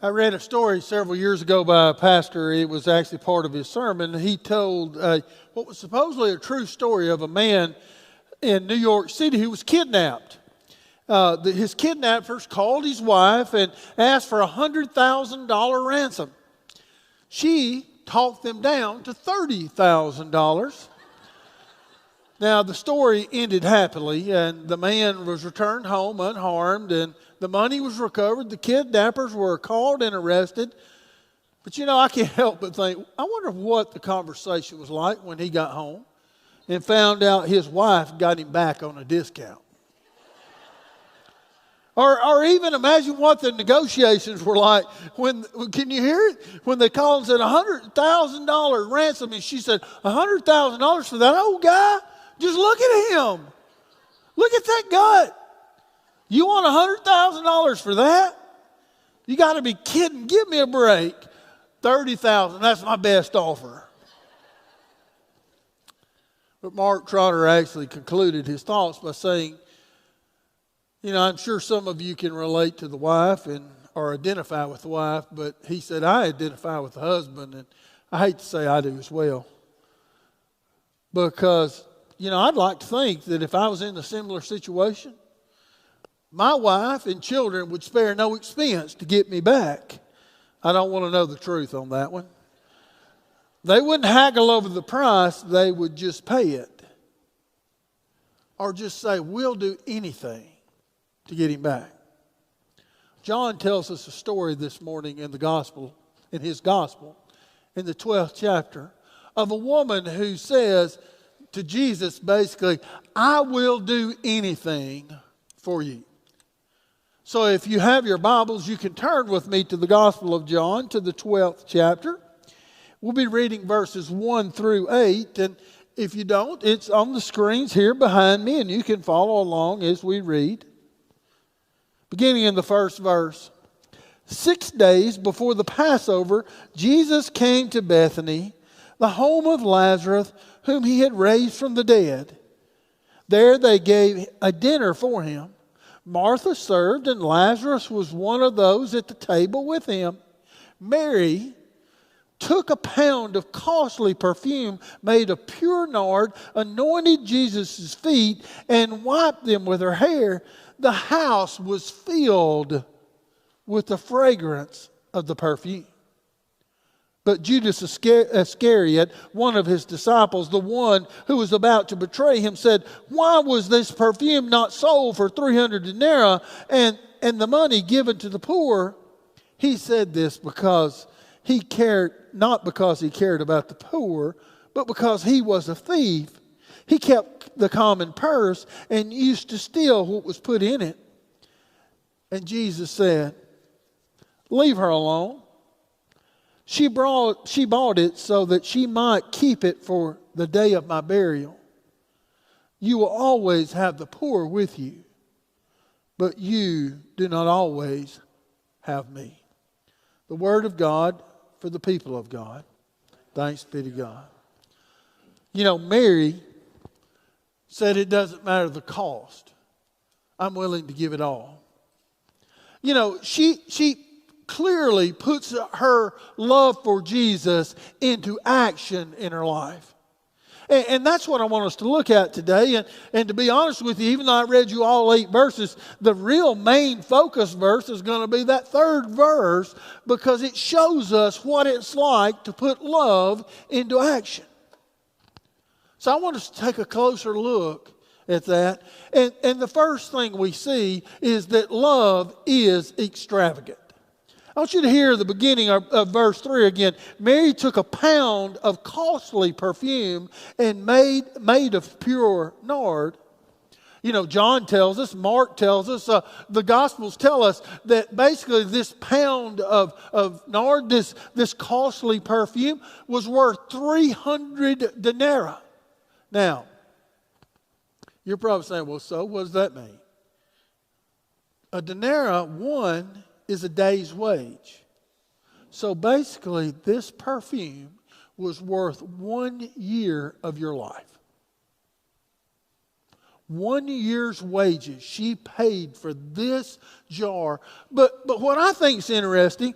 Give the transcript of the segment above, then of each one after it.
I read a story several years ago by a pastor. It was actually part of his sermon. He told what was supposedly a true story of a man in New York City who was kidnapped. His kidnappers called his wife and asked for a $100,000 ransom. She talked them down to $30,000. Now, the story ended happily, and the man was returned home unharmed, and the money was recovered. The kidnappers were caught and arrested. But, I can't help but think, I wonder what the conversation was like when he got home and found out his wife got him back on a discount. Or even imagine what the negotiations were like can you hear it? When they called and said $100,000 ransom, and she said, $100,000 for that old guy? Just look at him. Look at that gut. You want $100,000 for that? You got to be kidding. Give me a break. $30,000, that's my best offer. But Mark Trotter actually concluded his thoughts by saying, I'm sure some of you can relate to the wife or identify with the wife, but he said, I identify with the husband, and I hate to say I do as well. Because, I'd like to think that if I was in a similar situation, my wife and children would spare no expense to get me back. I don't want to know the truth on that one. They wouldn't haggle over the price, they would just pay it. Or just say, we'll do anything to get him back. John tells us a story this morning in his gospel, in the 12th chapter, of a woman who says to Jesus, basically, I will do anything for you. So if you have your Bibles, you can turn with me to the Gospel of John, to the 12th chapter. We'll be reading verses 1 through 8, and if you don't, it's on the screens here behind me, and you can follow along as we read. Beginning in the first verse. 6 days before the Passover, Jesus came to Bethany, the home of Lazarus, whom he had raised from the dead. There they gave a dinner for him. Martha served, and Lazarus was one of those at the table with him. Mary took a pound of costly perfume made of pure nard, anointed Jesus' feet, and wiped them with her hair. The house was filled with the fragrance of the perfume. But Judas Iscariot, one of his disciples, the one who was about to betray him, said, why was this perfume not sold for 300 denarii and the money given to the poor? He said this because he cared, not because he cared about the poor, but because he was a thief. He kept the common purse and used to steal what was put in it. And Jesus said, leave her alone. She bought it so that she might keep it for the day of my burial. You will always have the poor with you, but you do not always have me. The word of God for the people of God. Thanks be to God. Mary said it doesn't matter the cost. I'm willing to give it all. She clearly puts her love for Jesus into action in her life. And that's what I want us to look at today. And to be honest with you, even though I read you all 8 verses, the real main focus verse is going to be that 3rd verse, because it shows us what it's like to put love into action. So I want us to take a closer look at that. And the first thing we see is that love is extravagant. I want you to hear the beginning of verse 3 again. Mary took a pound of costly perfume and made of pure nard. John tells us, Mark tells us, the Gospels tell us that basically this pound of nard, this costly perfume, was worth 300 denarii. Now, you're probably saying, well, so what does that mean? A denarii, one, is a day's wage. So basically, this perfume was worth 1 year of your life. 1 year's wages she paid for this jar. But what I think is interesting,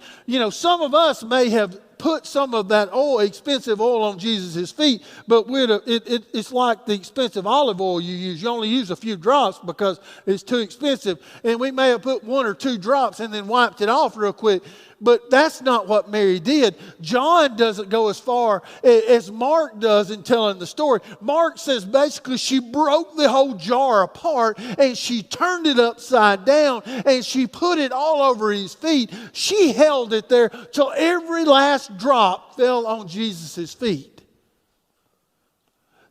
some of us may have put some of that oil, expensive oil, on Jesus' feet, but it's like the expensive olive oil you use. You only use a few drops because it's too expensive. And we may have put 1 or 2 drops and then wiped it off real quick. But that's not what Mary did. John doesn't go as far as Mark does in telling the story. Mark says basically she broke the whole jar apart and she turned it upside down and she put it all over his feet. She held it there till every last drop fell on Jesus' feet.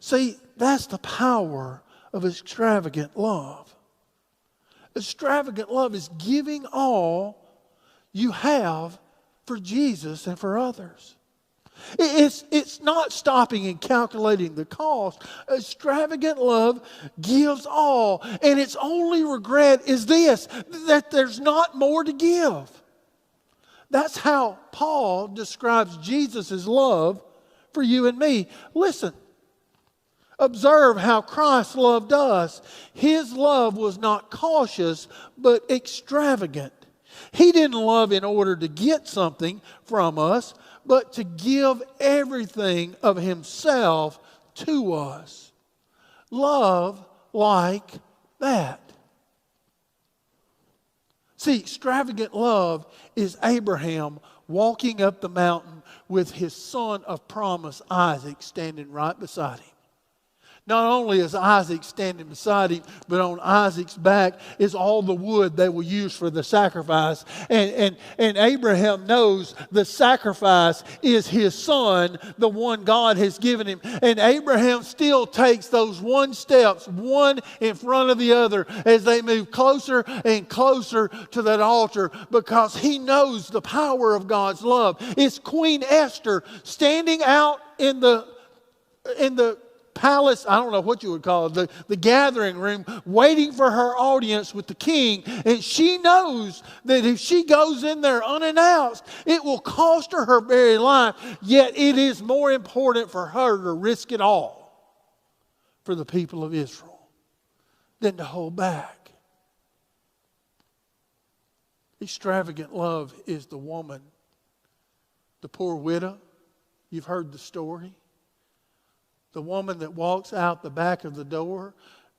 See, that's the power of extravagant love. Extravagant love is giving all you have for Jesus and for others. It's not stopping and calculating the cost. Extravagant love gives all. And its only regret is this, that there's not more to give. That's how Paul describes Jesus' love for you and me. Listen, observe how Christ loved us. His love was not cautious, but extravagant. He didn't love in order to get something from us, but to give everything of himself to us. Love like that. See, extravagant love is Abraham walking up the mountain with his son of promise, Isaac, standing right beside him. Not only is Isaac standing beside him, but on Isaac's back is all the wood they will use for the sacrifice. And Abraham knows the sacrifice is his son, the one God has given him. And Abraham still takes those one steps, one in front of the other, as they move closer and closer to that altar, because he knows the power of God's love. It's Queen Esther standing out in the palace, I don't know what you would call it, the gathering room, waiting for her audience with the king. And she knows that if she goes in there unannounced, it will cost her her very life. Yet it is more important for her to risk it all for the people of Israel than to hold back. Extravagant love is the woman, the poor widow. You've heard the story. The woman that walks out the back of the door,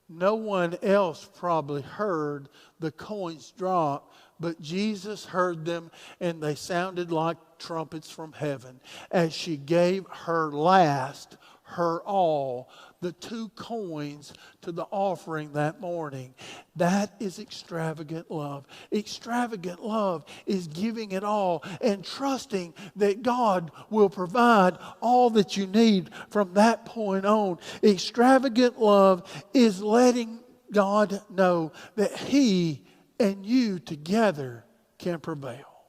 no one else probably heard the coins drop, but Jesus heard them, and they sounded like trumpets from heaven as she gave her last, her all, the 2 coins to the offering that morning. That is extravagant love. Extravagant love is giving it all and trusting that God will provide all that you need from that point on. Extravagant love is letting God know that He and you together can prevail.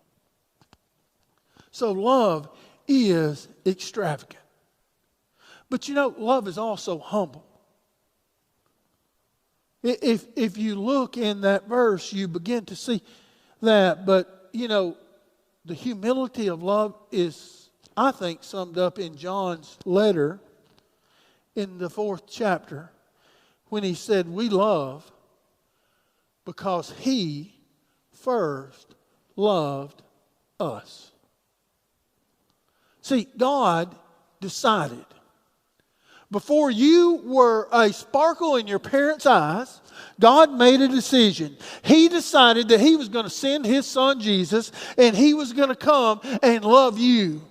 So love is extravagant. But love is also humble. If you look in that verse, you begin to see that. But, the humility of love is, I think, summed up in John's letter in the 4th chapter when he said, we love because He first loved us. See, God decided, before you were a sparkle in your parents' eyes, God made a decision. He decided that He was going to send His Son Jesus, and He was going to come and love you.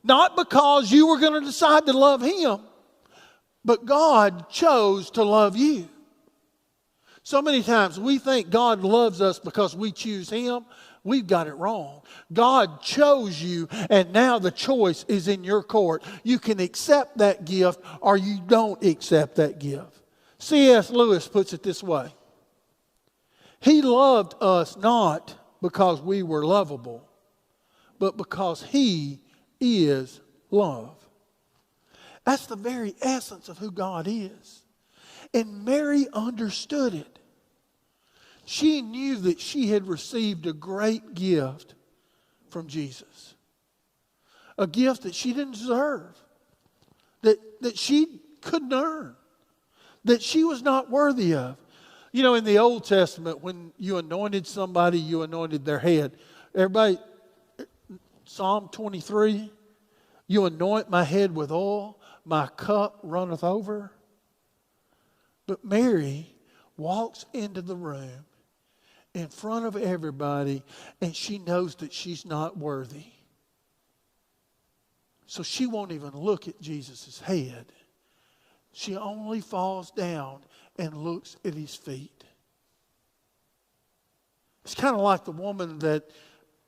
Not because you were going to decide to love Him, but God chose to love you. So many times we think God loves us because we choose Him. We've got it wrong. God chose you, and now the choice is in your court. You can accept that gift or you don't accept that gift. C.S. Lewis puts it this way. He loved us not because we were lovable, but because He is love. That's the very essence of who God is. And Mary understood it. She knew that she had received a great gift from Jesus. A gift that she didn't deserve. That she couldn't earn. that she was not worthy of. You know, in the Old Testament, when you anointed somebody, you anointed their head. Everybody, Psalm 23, you anoint my head with oil, my cup runneth over. But Mary walks into the room in front of everybody, and she knows that she's not worthy. So she won't even look at Jesus' head. She only falls down and looks at his feet. It's kind of like the woman that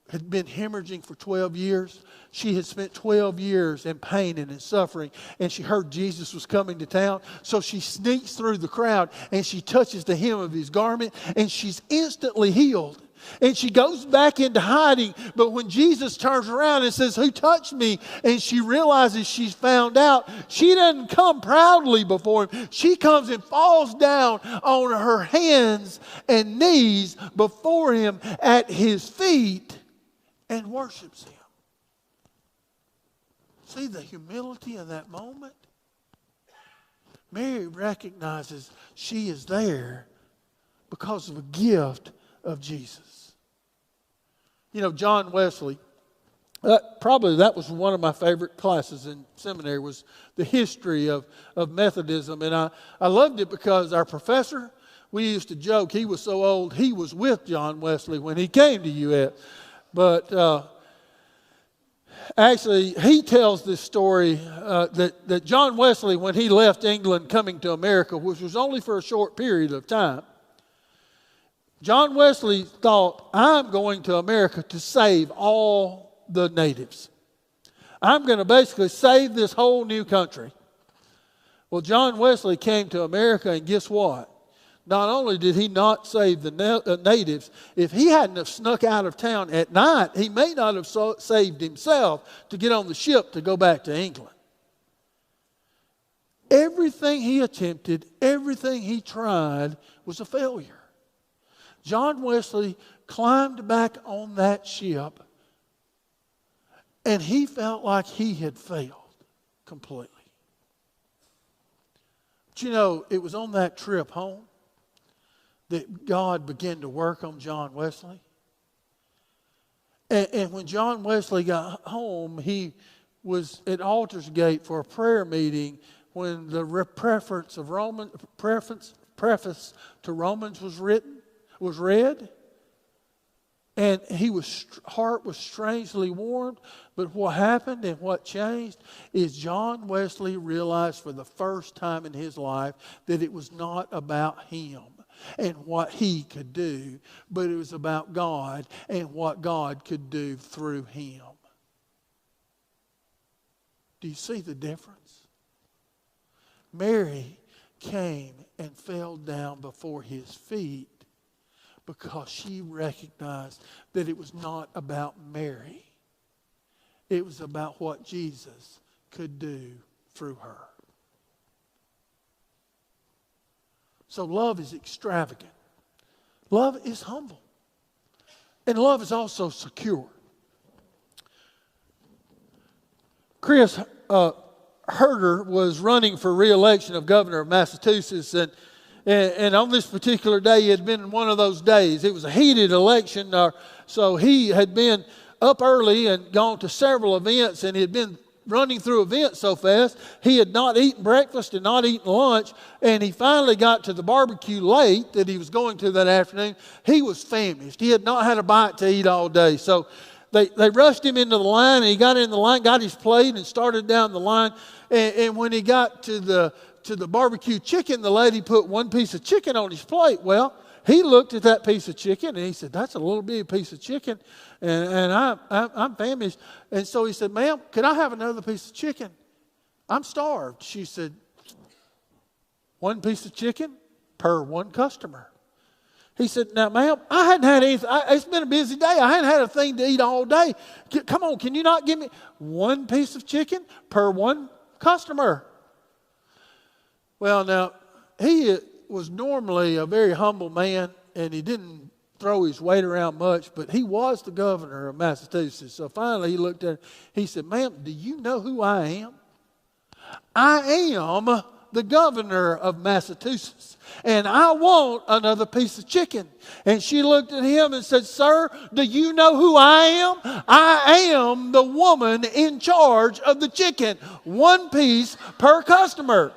had been hemorrhaging for 12 years. She had spent 12 years in pain and in suffering, and she heard Jesus was coming to town. So she sneaks through the crowd, and she touches the hem of his garment, and she's instantly healed. And she goes back into hiding, but when Jesus turns around and says, "Who touched me?" and she realizes she's found out, she doesn't come proudly before him. She comes and falls down on her hands and knees before him at his feet and worships him. See the humility in that moment? Mary recognizes she is there because of a gift of Jesus. You know, John Wesley, probably that was one of my favorite classes in seminary, was the history of Methodism. And I loved it because our professor, we used to joke, he was so old, he was with John Wesley when he came to UF. But actually, he tells this story that John Wesley, when he left England coming to America, which was only for a short period of time, John Wesley thought, I'm going to America to save all the natives. I'm going to basically save this whole new country. Well, John Wesley came to America, and guess what? Not only did he not save the natives, if he hadn't have snuck out of town at night, he may not have saved himself to get on the ship to go back to England. Everything he attempted, everything he tried was a failure. John Wesley climbed back on that ship, and he felt like he had failed completely. But you know, it was on that trip home that God began to work on John Wesley. And when John Wesley got home, he was at Aldersgate for a prayer meeting when the preface to Romans was read. And his heart was strangely warmed. But what happened and what changed is John Wesley realized for the first time in his life that it was not about him and what he could do, but it was about God and what God could do through him. Do you see the difference? Mary came and fell down before his feet because she recognized that it was not about Mary. It was about what Jesus could do through her. So love is extravagant. Love is humble. And love is also secure. Chris Herter was running for re-election of governor of Massachusetts, and on this particular day, it had been one of those days. It was a heated election, so he had been up early and gone to several events, and he had been running through events so fast, he had not eaten breakfast and not eaten lunch, and he finally got to the barbecue late that he was going to that afternoon. He was famished. He had not had a bite to eat all day, so they rushed him into the line, and he got in the line, got his plate, and started down the line. And when he got to the barbecue chicken, the lady put one piece of chicken on his plate. Well, he looked at that piece of chicken, and he said, "That's a little bitty piece of chicken, and I'm famished." And so he said, "Ma'am, can I have another piece of chicken? I'm starved." She said, "One piece of chicken per one customer." He said, "Now, ma'am, I hadn't had anything. It's been a busy day. I hadn't had a thing to eat all day. Come on, can you not give me one piece of chicken per one customer?" Well, now, he was normally a very humble man, and he didn't throw his weight around much, but he was the governor of Massachusetts. So finally he looked at her. He said, "Ma'am, do you know who I am? I am the governor of Massachusetts, and I want another piece of chicken. And she looked at him and said, sir, do you know who I am? I am the woman in charge of the chicken. One piece per customer.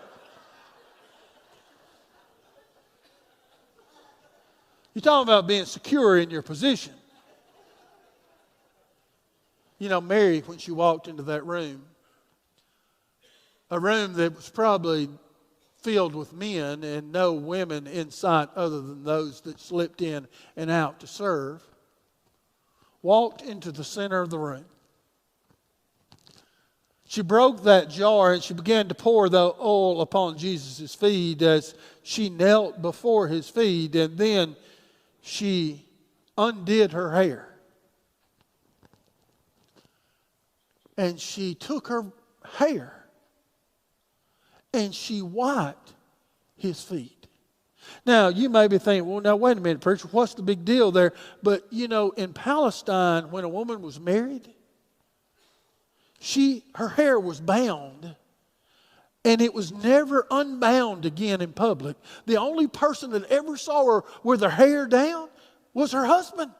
You're talking about being secure in your position. You know, Mary, when she walked into that room, a room that was probably filled with men and no women in sight other than those that slipped in and out to serve, walked into the center of the room. She broke that jar and she began to pour the oil upon Jesus' feet as she knelt before his feet, and then she undid her hair. And she took her hair and she wiped his feet. Now, you may be thinking, well, now, wait a minute, preacher, what's the big deal there? But, you know, in Palestine, when a woman was married, her hair was bound, and it was never unbound again in public. The only person that ever saw her with her hair down was her husband.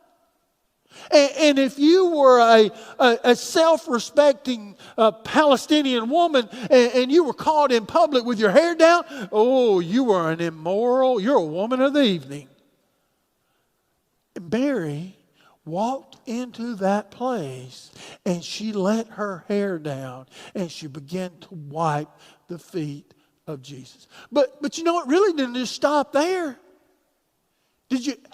And if you were a self-respecting Palestinian woman and you were caught in public with your hair down, oh, you were an immoral, you're a woman of the evening. Mary walked into that place and she let her hair down and she began to wipe the feet of Jesus. But you know, it really didn't just stop there.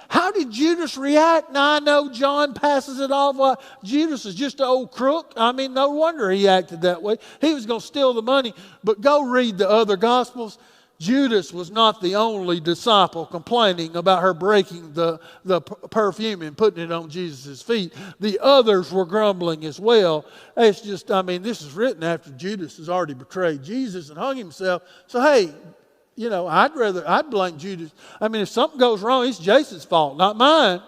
How did Judas react? Now, I know John passes it off. Well, Judas is just an old crook. I mean, no wonder he acted that way. He was going to steal the money. But go read the other Gospels. Judas was not the only disciple complaining about her breaking the perfume and putting it on Jesus' feet. The others were grumbling as well. It's just, I mean, this is written after Judas has already betrayed Jesus and hung himself. So, hey, you know, I'd blame Judas. I mean, if something goes wrong, it's Jason's fault, not mine.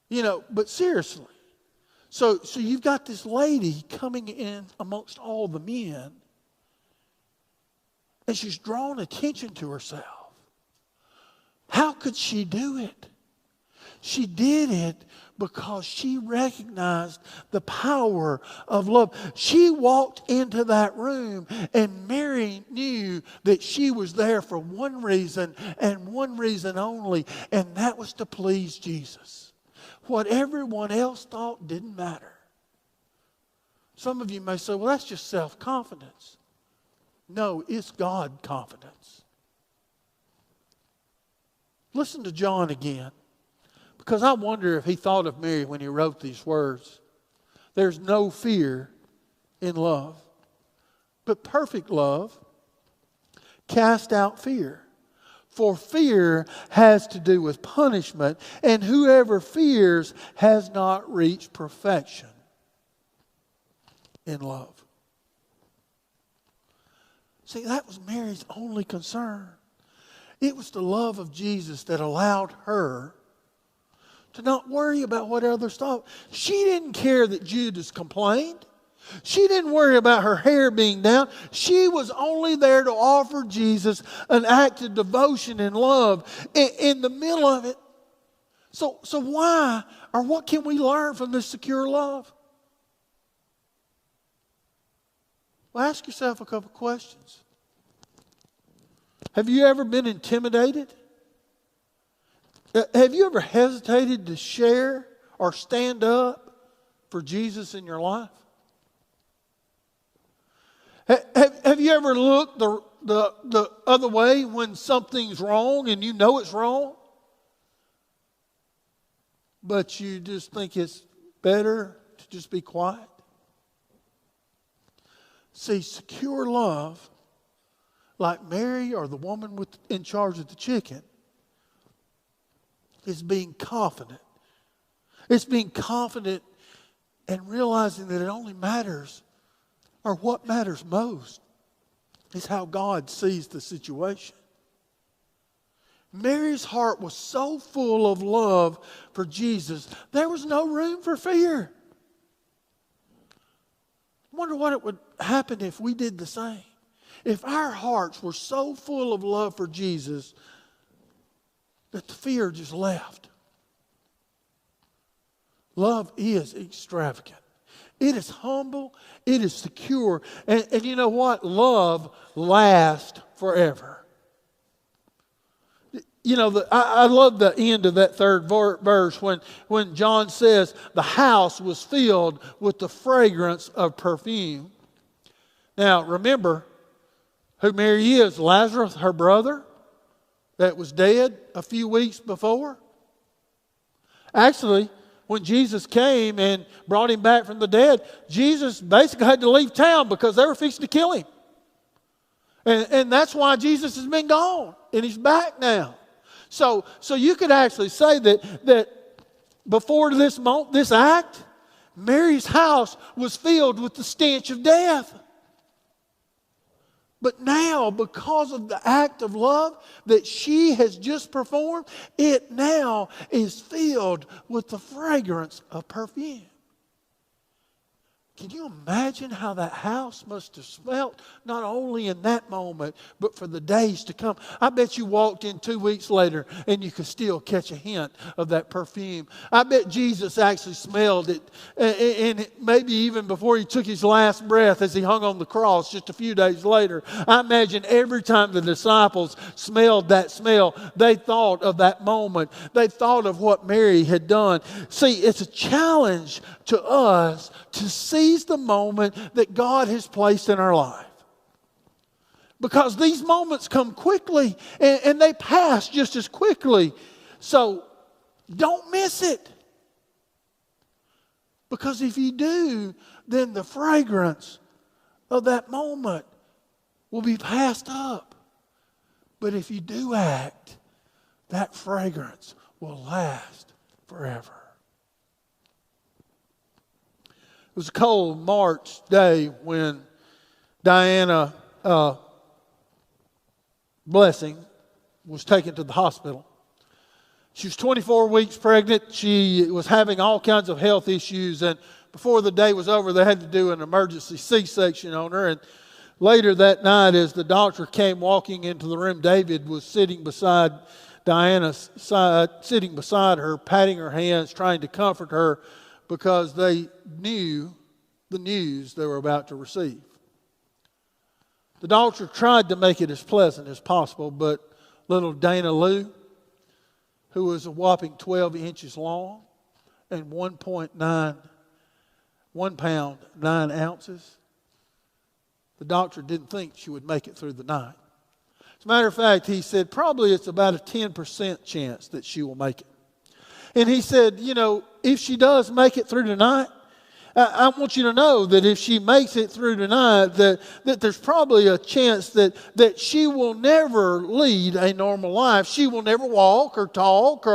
You know, but seriously. So you've got this lady coming in amongst all the men, and she's drawn attention to herself. How could she do it? She did it because she recognized the power of love. She walked into that room, and Mary knew that she was there for one reason and one reason only, and that was to please Jesus. What everyone else thought didn't matter. Some of you may say, well, that's just self-confidence. No, it's God confidence. Listen to John again. Because I wonder if he thought of Mary when he wrote these words. There's no fear in love, but perfect love casts out fear. For fear has to do with punishment, and whoever fears has not reached perfection in love. See, that was Mary's only concern. It was the love of Jesus that allowed her to not worry about what others thought. She didn't care that Judas complained. She didn't worry about her hair being down. She was only there to offer Jesus an act of devotion and love in the middle of it. So why, or what can we learn from this secure love? Well, ask yourself a couple questions. Have you ever been intimidated? Have you ever hesitated to share or stand up for Jesus in your life? Have you ever looked the other way when something's wrong and you know it's wrong, but you just think it's better to just be quiet? See, secure love, like Mary or the woman in charge of the chicken, is being confident. It's being confident and realizing that it only matters, or what matters most, is how God sees the situation. Mary's heart was so full of love for Jesus, there was no room for fear. I wonder what it would happen if we did the same. If our hearts were so full of love for Jesus that the fear just left. Love is extravagant. It is humble. It is secure. And you know what? Love lasts forever. You know, I love the end of that third verse when John says the house was filled with the fragrance of perfume. Now, remember who Mary is. Lazarus, her brother, that was dead a few weeks before. Actually, when Jesus came and brought him back from the dead, Jesus basically had to leave town because they were fixing to kill him. And that's why Jesus has been gone, and he's back now. So you could actually say that before this act, Mary's house was filled with the stench of death. But now, because of the act of love that she has just performed, it now is filled with the fragrance of perfume. Can you imagine how that house must have smelt, not only in that moment, but for the days to come? I bet you walked in 2 weeks later and you could still catch a hint of that perfume. I bet Jesus actually smelled it, and maybe even before he took his last breath as he hung on the cross just a few days later. I imagine every time the disciples smelled that smell, they thought of that moment. They thought of what Mary had done. See, it's a challenge to us to seize the moment that God has placed in our life. Because these moments come quickly and they pass just as quickly. So don't miss it. Because if you do, then the fragrance of that moment will be passed up. But if you do act, that fragrance will last forever. It was a cold March day when Diana Blessing was taken to the hospital. She was 24 weeks pregnant. She was having all kinds of health issues. And before the day was over, they had to do an emergency C-section on her. And later that night, as the doctor came walking into the room, David was sitting beside Diana's side, sitting beside her, patting her hands, trying to comfort her, because they knew the news they were about to receive. The doctor tried to make it as pleasant as possible, but little Dana Lou, who was a whopping 12 inches long and 1 pound, 9 ounces, the doctor didn't think she would make it through the night. As a matter of fact, he said probably it's about a 10% chance that she will make it. And he said, you know, if she does make it through tonight, I want you to know that if she makes it through tonight, that there's probably a chance that she will never lead a normal life. She will never walk or talk,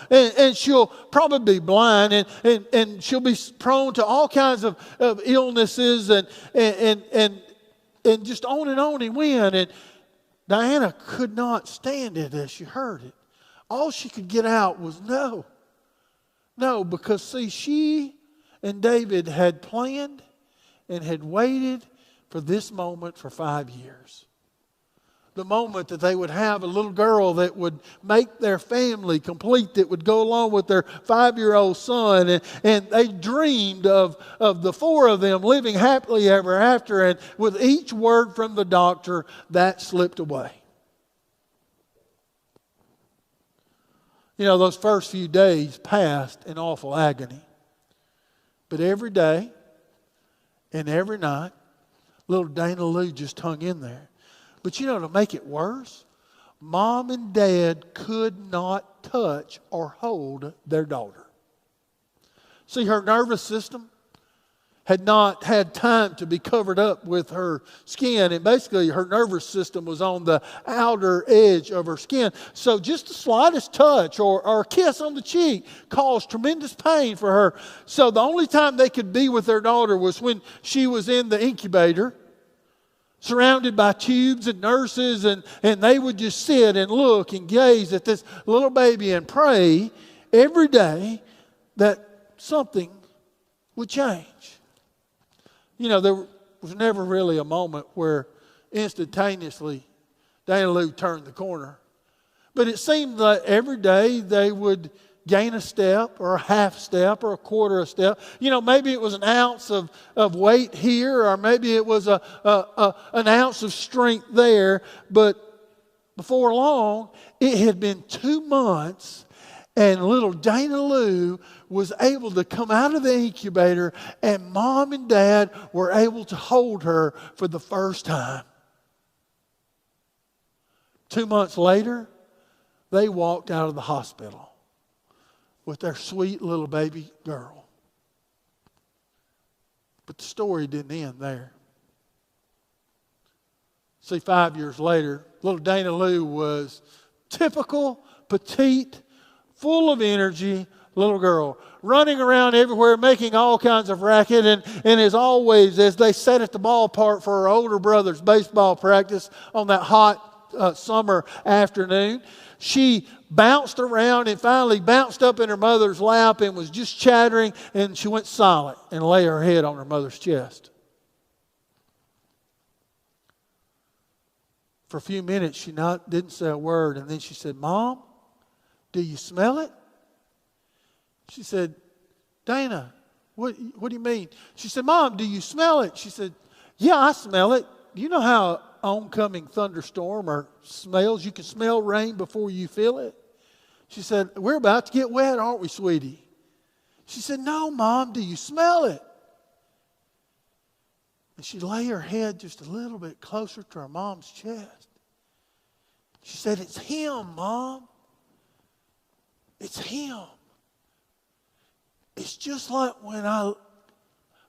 and she'll probably be blind, and she'll be prone to all kinds of illnesses and just on he went. And Diana could not stand it as she heard it. All she could get out was no. No, because see, she and David had planned and had waited for this moment for 5 years. The moment that they would have a little girl that would make their family complete, that would go along with their 5-year-old son. And they dreamed of the 4 of them living happily ever after. And with each word from the doctor, that slipped away. You know, those first few days passed in awful agony. But every day and every night, little Dana Lou just hung in there. But you know, to make it worse, Mom and Dad could not touch or hold their daughter. See, her nervous system had not had time to be covered up with her skin. And basically, her nervous system was on the outer edge of her skin. So just the slightest touch or a kiss on the cheek caused tremendous pain for her. So the only time they could be with their daughter was when she was in the incubator, surrounded by tubes and nurses, and they would just sit and look and gaze at this little baby and pray every day that something would change. You know, there was never really a moment where instantaneously, Dana Lou turned the corner. But it seemed that every day they would gain a step or a half step or a quarter of a step. You know, maybe it was an ounce of weight here, or maybe it was an ounce of strength there. But before long, it had been 2 months, and little Dana Lou was able to come out of the incubator, and Mom and Dad were able to hold her for the first time. 2 months later, they walked out of the hospital with their sweet little baby girl. But the story didn't end there. See, 5 years later, little Dana Lou was typical, petite, full of energy little girl, running around everywhere, making all kinds of racket. And as always, as they sat at the ballpark for her older brother's baseball practice on that hot summer afternoon, she bounced around and finally bounced up in her mother's lap and was just chattering, and she went silent and lay her head on her mother's chest. For a few minutes, she didn't say a word, and then she said, "Mom, do you smell it?" She said, "Dana, what do you mean?" She said, "Mom, do you smell it?" She said, "Yeah, I smell it. You know how an oncoming thunderstorm or smells? You can smell rain before you feel it." She said, "We're about to get wet, aren't we, sweetie?" She said, "No, Mom, do you smell it?" And she lay her head just a little bit closer to her mom's chest. She said, "It's him, Mom. It's him. It's just like when I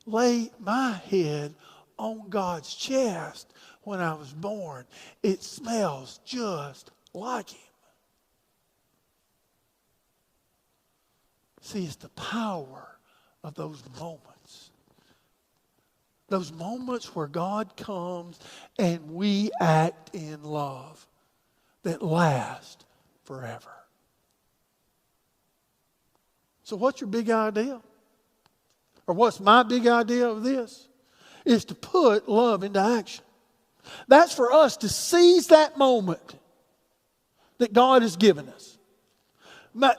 lay my head on God's chest when I was born. It smells just like him." See, it's the power of those moments. Those moments where God comes and we act in love that last forever. So what's your big idea? Or what's my big idea of this? Is to put love into action. That's for us to seize that moment that God has given us.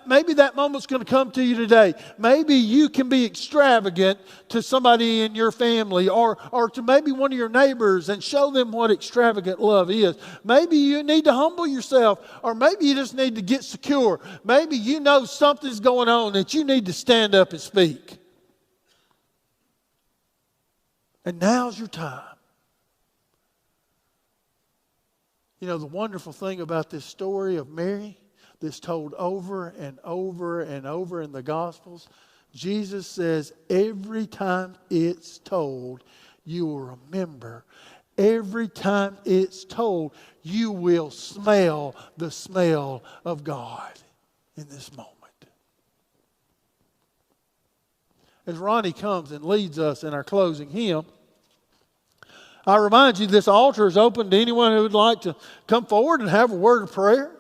Maybe that moment's going to come to you today. Maybe you can be extravagant to somebody in your family or to maybe one of your neighbors and show them what extravagant love is. Maybe you need to humble yourself, or maybe you just need to get secure. Maybe you know something's going on that you need to stand up and speak. And now's your time. You know, the wonderful thing about this story of Mary that's told over and over and over in the Gospels, Jesus says every time it's told, you will remember. Every time it's told, you will smell the smell of God in this moment. As Ronnie comes and leads us in our closing hymn, I remind you this altar is open to anyone who would like to come forward and have a word of prayer.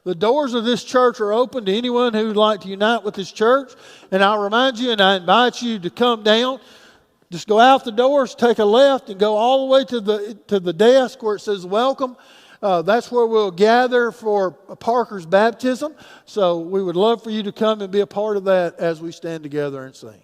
The doors of this church are open to anyone who would like to unite with this church. And I remind you and I invite you to come down. Just go out the doors, take a left, and go all the way to the desk where it says welcome. That's where we'll gather for Parker's baptism. So we would love for you to come and be a part of that as we stand together and sing.